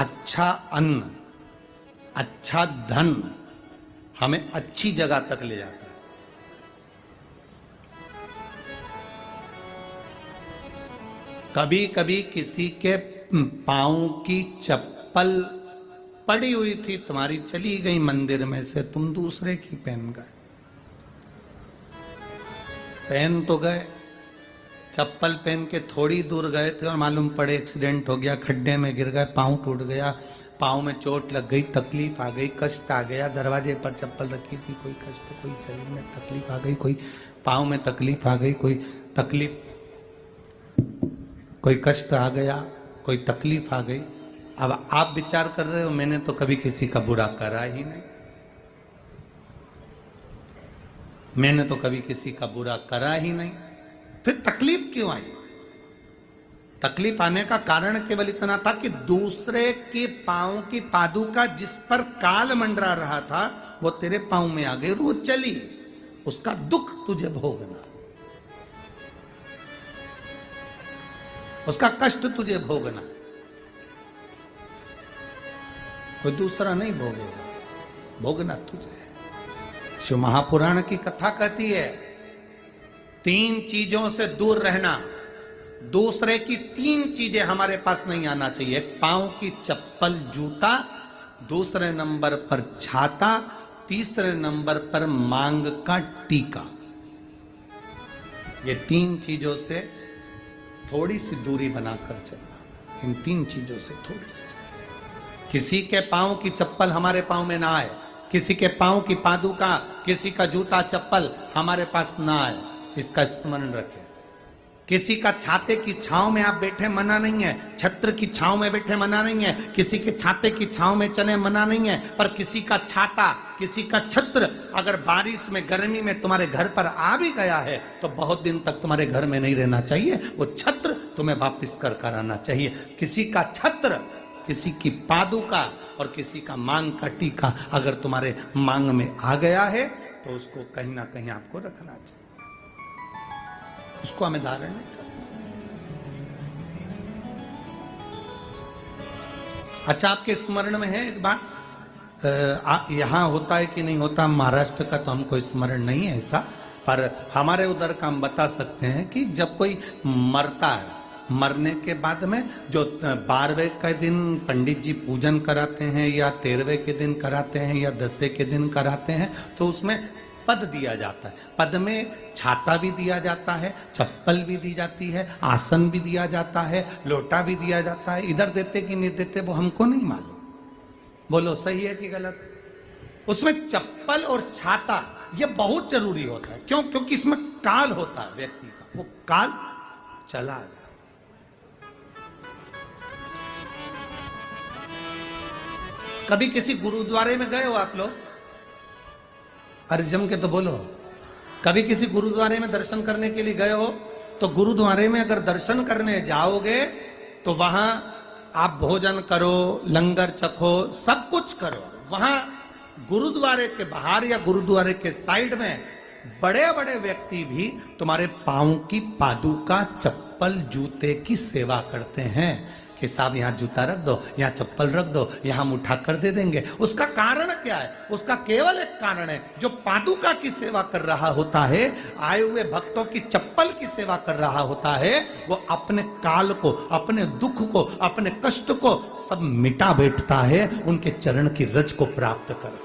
अच्छा अन्न, अच्छा धन हमें अच्छी जगह तक ले जाता है। कभी कभी किसी के पांव की चप्पल पड़ी हुई थी, तुम्हारी चली गई मंदिर में से, तुम दूसरे की पहन गए। पहन तो गए, चप्पल पहन के थोड़ी दूर गए थे और मालूम पड़े एक्सीडेंट हो गया, खड्डे में गिर गए, पांव टूट गया, पांव में चोट लग गई, तकलीफ आ गई, कष्ट आ गया। दरवाजे पर चप्पल रखी थी, कोई कष्ट, कोई शरीर में तकलीफ आ गई, कोई पांव में तकलीफ आ गई, कोई तकलीफ, कोई कष्ट आ गया, कोई तकलीफ आ गई। अब आप विचार कर रहे हो मैंने तो कभी किसी का बुरा करा ही नहीं, मैंने तो कभी किसी का बुरा करा ही नहीं, फिर तकलीफ क्यों आई? तकलीफ आने का कारण केवल इतना था कि दूसरे के पांव की पादुका जिस पर काल मंडरा रहा था वो तेरे पांव में आ गई, वो चली, उसका दुख तुझे भोगना, उसका कष्ट तुझे भोगना, कोई दूसरा नहीं भोगेगा, भोगना तुझे। शिव महापुराण की कथा कहती है 3 चीजों से दूर रहना, दूसरे की 3 चीजें हमारे पास नहीं आना चाहिए। पांव की चप्पल जूता, दूसरे नंबर पर छाता, तीसरे नंबर पर मांग का टीका। ये 3 चीजों से थोड़ी सी दूरी बनाकर चलना, इन 3 चीजों से थोड़ी सी। किसी के पांव की चप्पल हमारे पांव में ना आए, किसी के पांव की पादुका, किसी का जूता चप्पल हमारे पास ना आए, इसका स्मरण रखें। किसी का छाते की छांव में आप बैठे मना नहीं है, छत्र की छांव में बैठे मना नहीं है, किसी के छाते की छांव में चले मना नहीं है, पर किसी का छाता, किसी का छत्र अगर बारिश में गर्मी में तुम्हारे घर पर आ भी गया है तो बहुत दिन तक तुम्हारे घर में नहीं रहना चाहिए, वो छत्र तुम्हें वापस कर आना चाहिए। किसी का छत्र, किसी की पादुका और किसी का मांग का टीका अगर तुम्हारे मांग में आ गया है तो उसको कहीं ना कहीं आपको रखना चाहिए, उसको हमें धारण नहीं करना। अच्छा, आपके स्मरण में है एक बात, यहां होता है कि नहीं होता, महाराष्ट्र का तो हमको स्मरण नहीं है ऐसा, पर हमारे उधर का हम बता सकते हैं कि जब कोई मरता है, मरने के बाद में जो 12वें के दिन पंडित जी पूजन कराते हैं या 13वें के दिन कराते हैं या 10वें के दिन कराते हैं, तो उसमें पद दिया जाता है। पद में छाता भी दिया जाता है, चप्पल भी दी जाती है, आसन भी दिया जाता है, लोटा भी दिया जाता है। इधर देते कि नहीं देते वो हमको नहीं मालूम, बोलो सही है कि गलत? उसमें चप्पल और छाता ये बहुत जरूरी होता है। क्यों? क्योंकि इसमें काल होता है व्यक्ति का, वो काल चला जाए। कभी किसी गुरुद्वारे में गए हो आप लोग? अरे जम के तो बोलो। कभी किसी गुरुद्वारे में दर्शन करने के लिए गए हो? तो गुरुद्वारे में अगर दर्शन करने जाओगे तो वहां आप भोजन करो, लंगर चखो, सब कुछ करो। वहां गुरुद्वारे के बाहर या गुरुद्वारे के साइड में बड़े बड़े व्यक्ति भी तुम्हारे पांव की पादुका, चप्पल, जूते की सेवा करते हैं कि साहब यहाँ जूता रख दो, यहाँ चप्पल रख दो, यहाँ हम उठा कर दे देंगे। उसका कारण क्या है? उसका केवल एक कारण है, जो पादुका की सेवा कर रहा होता है, आए हुए भक्तों की चप्पल की सेवा कर रहा होता है, वो अपने काल को, अपने दुख को, अपने कष्ट को सब मिटा बैठता है, उनके चरण की रज को प्राप्त कर।